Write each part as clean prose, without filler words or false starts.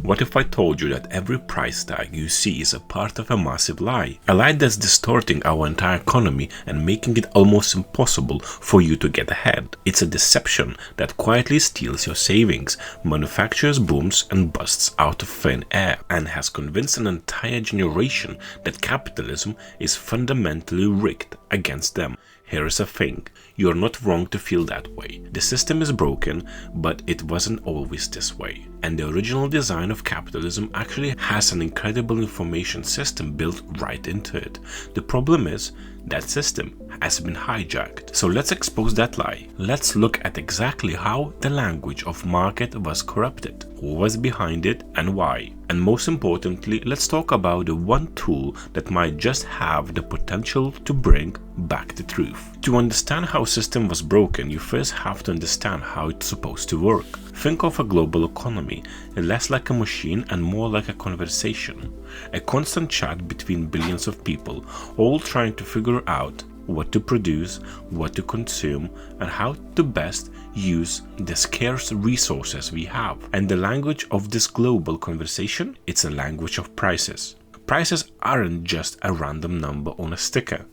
What if I told you that every price tag you see is a part of a massive lie? A lie that's distorting our entire economy and making it almost impossible for you to get ahead. It's a deception that quietly steals your savings, manufactures booms and busts out of thin air, and has convinced an entire generation that capitalism is fundamentally rigged against them. Here is a thing, you're not wrong to feel that way. The system is broken, but it wasn't always this way. And the original design of capitalism actually has an incredible information system built right into it. The problem is, that system has been hijacked. So let's expose that lie. Let's look at exactly how the language of market was corrupted, who was behind it and why. And most importantly, let's talk about the one tool that might just have the potential to bring back the truth. To understand how a system was broken, you first have to understand how it's supposed to work. Think of a global economy, less like a machine and more like a conversation. A constant chat between billions of people, all trying to figure out what to produce, what to consume, and how to best use the scarce resources we have. And the language of this global conversation, it's a language of prices. Prices aren't just a random number on a sticker.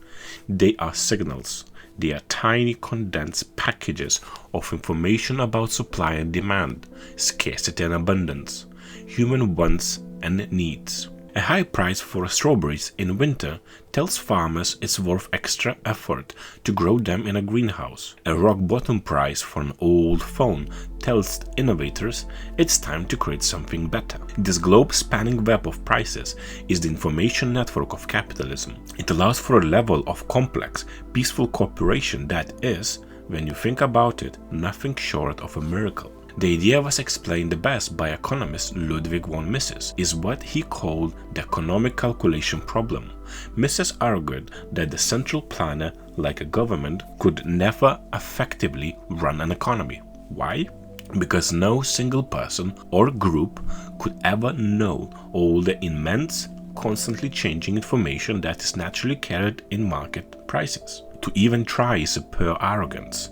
They are signals. They are tiny condensed packages of information about supply and demand, scarcity and abundance, human wants and needs. A high price for strawberries in winter tells farmers it's worth extra effort to grow them in a greenhouse. A rock bottom price for an old phone tells innovators it's time to create something better. This globe-spanning web of prices is the information network of capitalism. It allows for a level of complex, peaceful cooperation that is, when you think about it, nothing short of a miracle. The idea was explained the best by economist Ludwig von Mises, is what he called the economic calculation problem. Mises argued that the central planner, like a government, could never effectively run an economy. Why? Because no single person or group could ever know all the immense, constantly changing information that is naturally carried in market prices. To even try is a pure arrogance.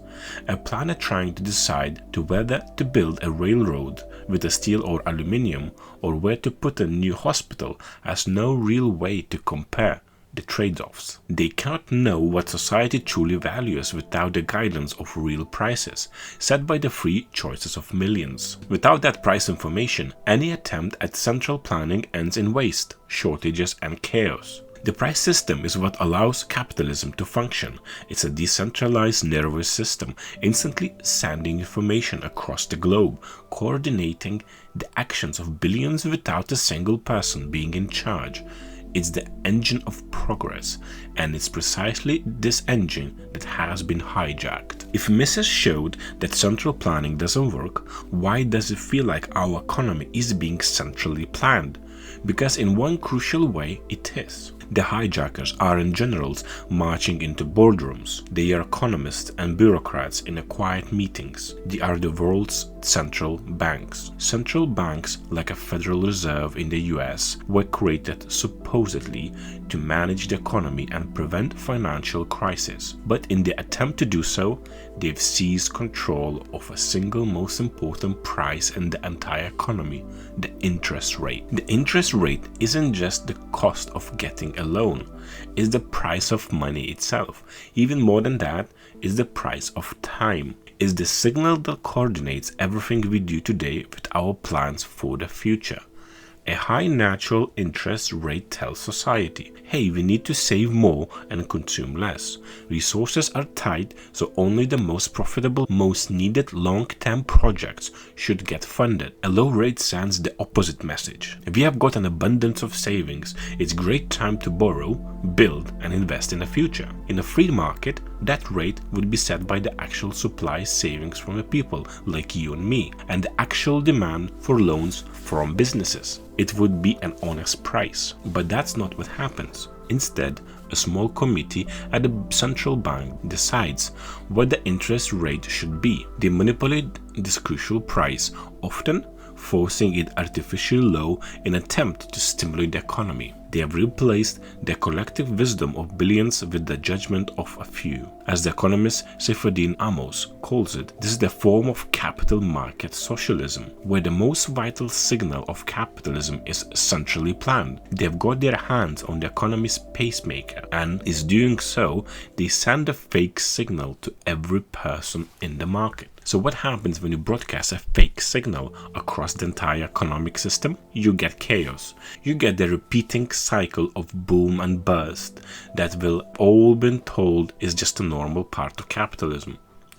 A planner trying to decide to whether to build a railroad with a steel or aluminium or where to put a new hospital has no real way to compare the trade-offs. They cannot know what society truly values without the guidance of real prices, set by the free choices of millions. Without that price information, any attempt at central planning ends in waste, shortages and chaos. The price system is what allows capitalism to function. It's a decentralized nervous system, instantly sending information across the globe, coordinating the actions of billions without a single person being in charge. It's the engine of progress, and it's precisely this engine that has been hijacked. If Mises showed that central planning doesn't work, why does it feel like our economy is being centrally planned? Because in one crucial way it is. The hijackers aren't generals marching into boardrooms. They are economists and bureaucrats in quiet meetings. They are the world's central banks. Central banks, like a Federal Reserve in the US, were created supposedly to manage the economy and prevent financial crisis. But in the attempt to do so, they've seized control of a single most important price in the entire economy, the interest rate. The interest rate isn't just the cost of getting a loan, it's the price of money itself. Even more than that, is the price of time. Is the signal that coordinates everything we do today with our plans for the future. A high natural interest rate tells society, hey, we need to save more and consume less. Resources are tight, so only the most profitable, most needed long-term projects should get funded. A low rate sends the opposite message. If you have got an abundance of savings, it's great time to borrow, build and invest in the future. In a free market, that rate would be set by the actual supply savings from the people like you and me, and the actual demand for loans from businesses. It would be an honest price, but that's not what happens. Instead, a small committee at the central bank decides what the interest rate should be. They manipulate this crucial price, often forcing it artificially low in an attempt to stimulate the economy. They have replaced the collective wisdom of billions with the judgment of a few. As the economist Saifedean Ammous calls it, this is the form of capital market socialism, where the most vital signal of capitalism is centrally planned. They've got their hands on the economy's pacemaker, and in doing so, they send a fake signal to every person in the market. So what happens when you broadcast a fake signal across the entire economic system? You get chaos. You get the repeating cycle of boom and bust that will all been told is just a normal part of capitalism.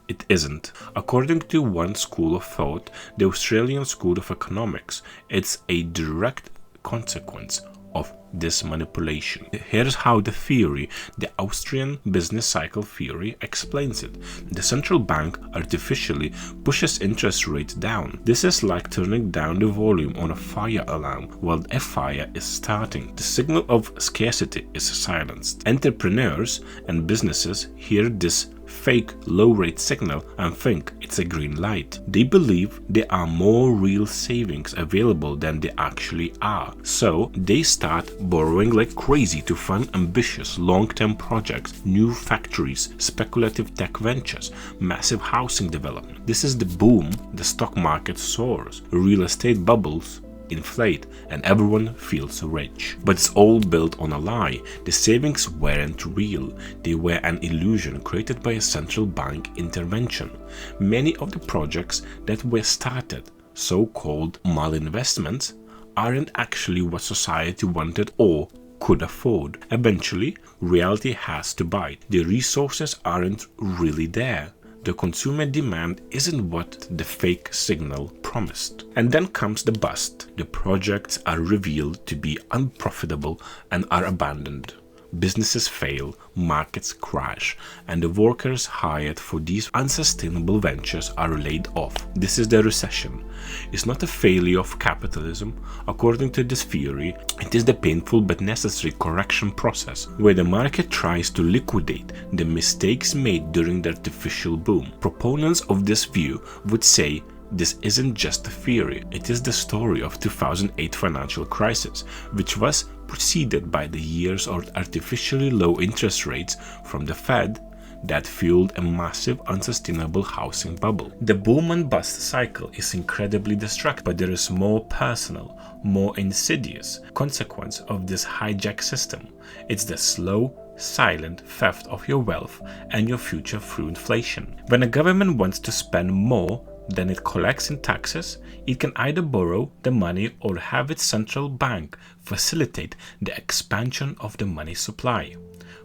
It isn't. According to one school of thought, the Australian School of Economics, it's a direct consequence of this manipulation. Here's how the theory, the Austrian business cycle theory, explains it. The central bank artificially pushes interest rates down. This is like turning down the volume on a fire alarm while a fire is starting. The signal of scarcity is silenced. Entrepreneurs and businesses hear this fake low-rate signal and think it's a green light. They believe there are more real savings available than there actually are. So they start borrowing like crazy to fund ambitious long-term projects, new factories, speculative tech ventures, massive housing development. This is the boom. The stock market soars, real estate bubbles inflate, and everyone feels rich. But it's all built on a lie. The savings weren't real. They were an illusion created by a central bank intervention. Many of the projects that were started, so-called malinvestments, aren't actually what society wanted or could afford. Eventually, reality has to bite. The resources aren't really there. The consumer demand isn't what the fake signal promised. And then comes the bust. The projects are revealed to be unprofitable and are abandoned. Businesses fail, markets crash, and the workers hired for these unsustainable ventures are laid off. This is the recession. It's not a failure of capitalism. According to this theory, it is the painful but necessary correction process where the market tries to liquidate the mistakes made during the artificial boom. Proponents of this view would say this isn't just a theory, it is the story of 2008 financial crisis, which was preceded by the years of artificially low interest rates from the Fed that fueled a massive unsustainable housing bubble. The boom and bust cycle is incredibly destructive, but there is more personal, more insidious consequence of this hijacked system. It's the slow, silent theft of your wealth and your future through inflation. When a government wants to spend more than it collects in taxes, it can either borrow the money or have its central bank facilitate the expansion of the money supply.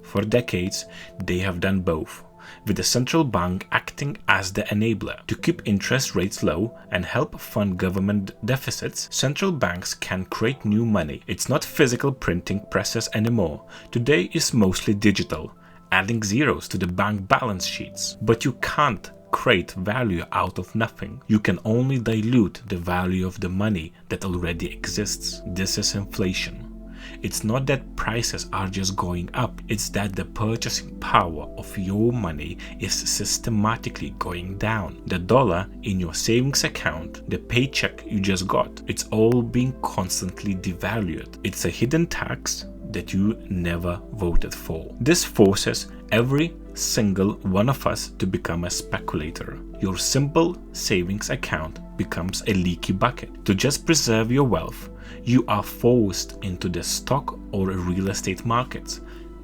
For decades, they have done both, with the central bank acting as the enabler. To keep interest rates low and help fund government deficits, central banks can create new money. It's not physical printing presses anymore. Today is mostly digital, adding zeros to the bank balance sheets. But you can't create value out of nothing. You can only dilute the value of the money that already exists. This is inflation. It's not that prices are just going up, it's that the purchasing power of your money is systematically going down. The dollar in your savings account, the paycheck you just got, it's all being constantly devalued. It's a hidden tax that you never voted for. This forces every single one of us to become a speculator. Your simple savings account becomes a leaky bucket. To just preserve your wealth, you are forced into the stock or real estate markets,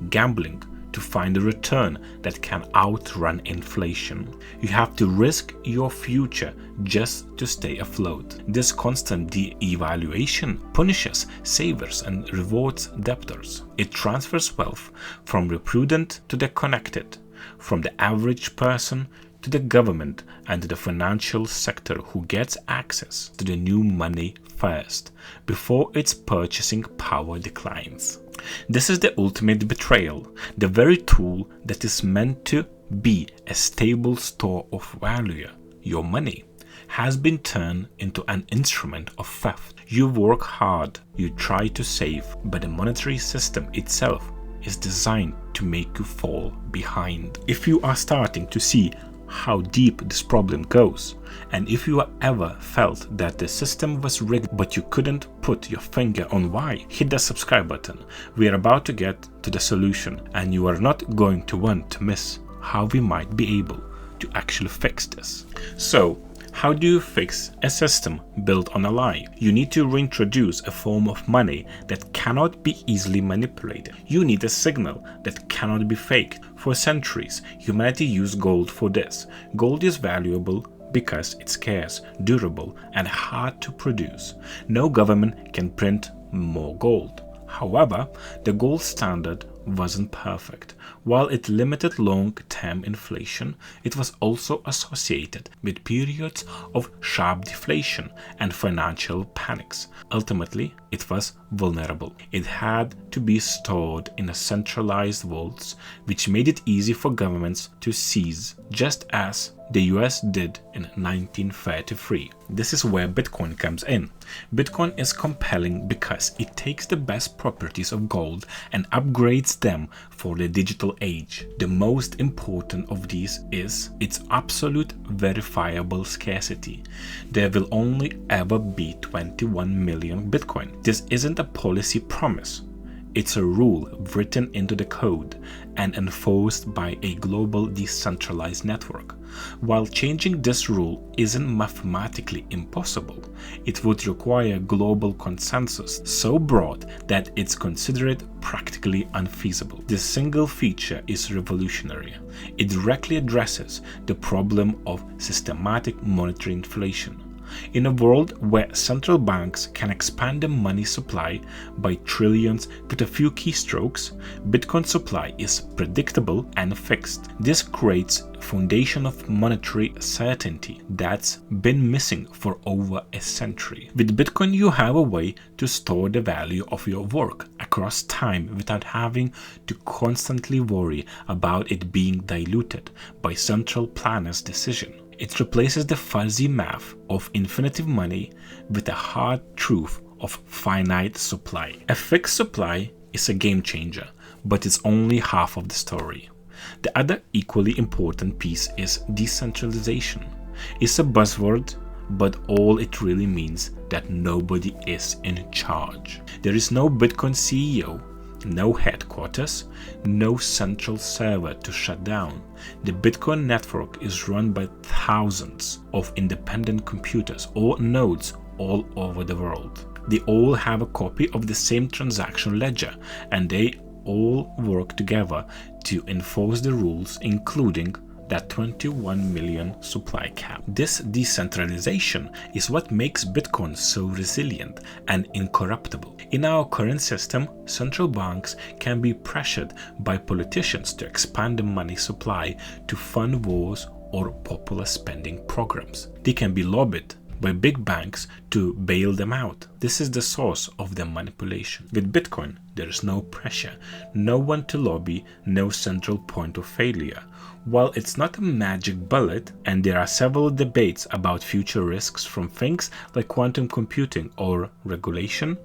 gambling to find a return that can outrun inflation. You have to risk your future just to stay afloat. This constant de-evaluation punishes savers and rewards debtors. It transfers wealth from the prudent to the connected, from the average person to the government and to the financial sector who gets access to the new money first, before its purchasing power declines. This is the ultimate betrayal. The very tool that is meant to be a stable store of value, your money, has been turned into an instrument of theft. You work hard, you try to save, but the monetary system itself is designed to make you fall behind. If you are starting to see how deep this problem goes, and if you ever felt that the system was rigged but you couldn't put your finger on why, hit the subscribe button. We are about to get to the solution, and you are not going to want to miss how we might be able to actually fix this. So, how do you fix a system built on a lie? You need to reintroduce a form of money that cannot be easily manipulated. You need a signal that cannot be faked. For centuries, humanity used gold for this. Gold is valuable because it's scarce, durable, and hard to produce. No government can print more gold. However, the gold standard wasn't perfect. While it limited long-term inflation, it was also associated with periods of sharp deflation and financial panics. Ultimately, it was vulnerable. It had to be stored in a centralized vaults, which made it easy for governments to seize, just as the US did in 1933. This is where Bitcoin comes in. Bitcoin is compelling because it takes the best properties of gold and upgrades them for the digital age. The most important of these is its absolute verifiable scarcity. There will only ever be 21 million Bitcoin. This isn't a policy promise. It's a rule written into the code and enforced by a global decentralized network. While changing this rule isn't mathematically impossible, it would require global consensus so broad that it's considered practically unfeasible. This single feature is revolutionary. It directly addresses the problem of systematic monetary inflation. In a world where central banks can expand the money supply by trillions with a few keystrokes, Bitcoin supply is predictable and fixed. This creates a foundation of monetary certainty that's been missing for over a century. With Bitcoin, you have a way to store the value of your work across time without having to constantly worry about it being diluted by central planners' decision. It replaces the fuzzy math of infinitive money with the hard truth of finite supply. A fixed supply is a game changer, but it's only half of the story. The other equally important piece is decentralization. It's a buzzword, but all it really means that nobody is in charge. There is no Bitcoin CEO, no headquarters, no central server to shut down. The Bitcoin network is run by thousands of independent computers or nodes all over the world. They all have a copy of the same transaction ledger, and they all work together to enforce the rules, including that 21 million supply cap. This decentralization is what makes Bitcoin so resilient and incorruptible. In our current system, central banks can be pressured by politicians to expand the money supply to fund wars or popular spending programs. They can be lobbied by big banks to bail them out. This is the source of their manipulation. With Bitcoin, there is no pressure, no one to lobby, no central point of failure. While it's not a magic bullet, and there are several debates about future risks from things like quantum computing or regulation,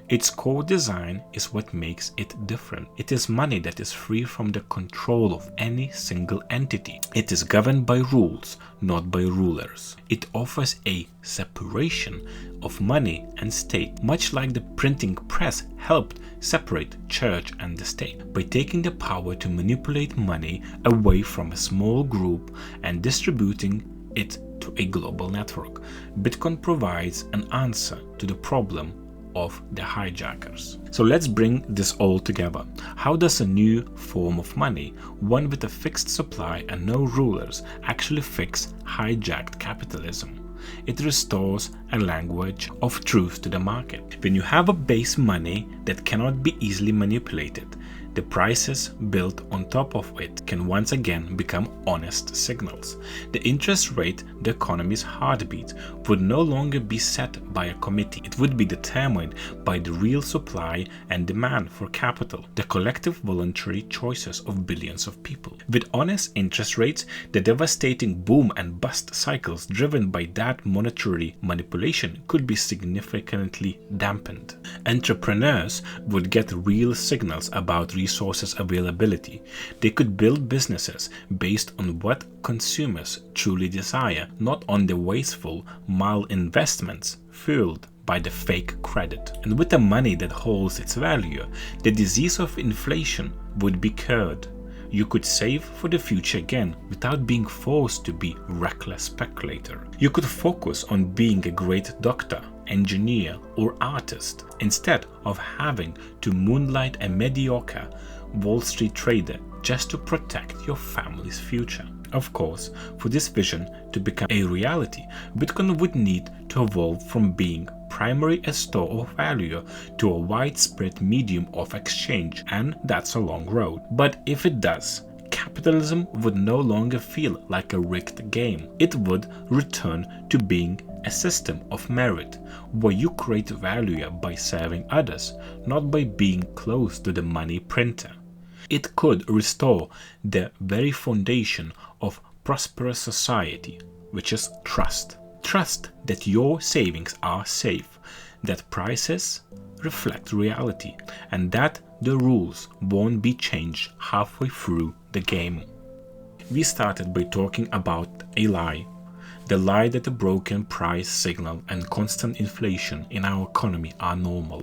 its core design is what makes it different. It is money that is free from the control of any single entity. It is governed by rules, not by rulers. It offers a separation of money and state, much like the printing press helped separate church and the state. By taking the power to manipulate money away from a small group and distributing it to a global network, Bitcoin provides an answer to the problem of the hijackers. So let's bring this all together. How does a new form of money, one with a fixed supply and no rulers, actually fix hijacked capitalism? It restores a language of truth to the market. When you have a base money that cannot be easily manipulated, the prices built on top of it can once again become honest signals. The interest rate, the economy's heartbeat, would no longer be set by a committee. It would be determined by the real supply and demand for capital, the collective voluntary choices of billions of people. With honest interest rates, the devastating boom and bust cycles driven by that monetary manipulation could be significantly dampened. Entrepreneurs would get real signals about resources availability. They could build businesses based on what consumers truly desire, not on the wasteful malinvestments fueled by the fake credit. And with the money that holds its value, the disease of inflation would be cured. you could save for the future again without being forced to be a reckless speculator. You could focus on being a great doctor, engineer, or artist instead of having to moonlight a mediocre Wall Street trader just to protect your family's future. Of course, for this vision to become a reality, Bitcoin would need to evolve from being primarily a store of value to a widespread medium of exchange, and that's a long road. But if it does, capitalism would no longer feel like a rigged game. It would return to being a system of merit, where you create value by serving others, not by being close to the money printer. It could restore the very foundation of prosperous society, which is trust. Trust that your savings are safe, that prices reflect reality, and that the rules won't be changed halfway through the game. We started by talking about a lie. The lie that the broken price signal and constant inflation in our economy are normal.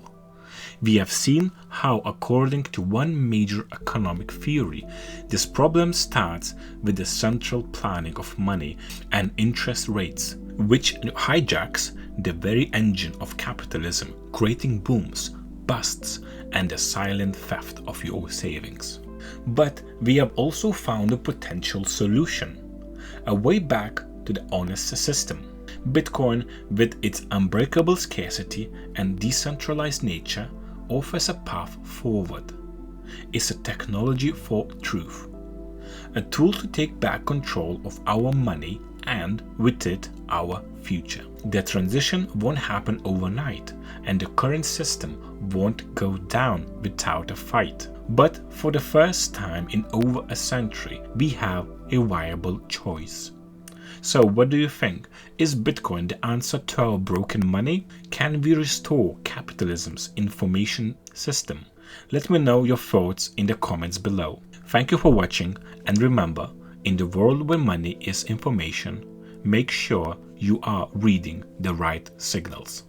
We have seen how, according to one major economic theory, this problem starts with the central planning of money and interest rates, which hijacks the very engine of capitalism, creating booms, busts, and the silent theft of your savings. But we have also found a potential solution, a way back to the honest system. Bitcoin, with its unbreakable scarcity and decentralized nature, offers a path forward. It's a technology for truth, a tool to take back control of our money and, with it, our future. The transition won't happen overnight, and the current system won't go down without a fight. But for the first time in over a century, we have a viable choice. So what do you think? Is Bitcoin the answer to our broken money? Can we restore capitalism's information system? Let me know your thoughts in the comments below. Thank you for watching, and remember, in the world where money is information, make sure you are reading the right signals.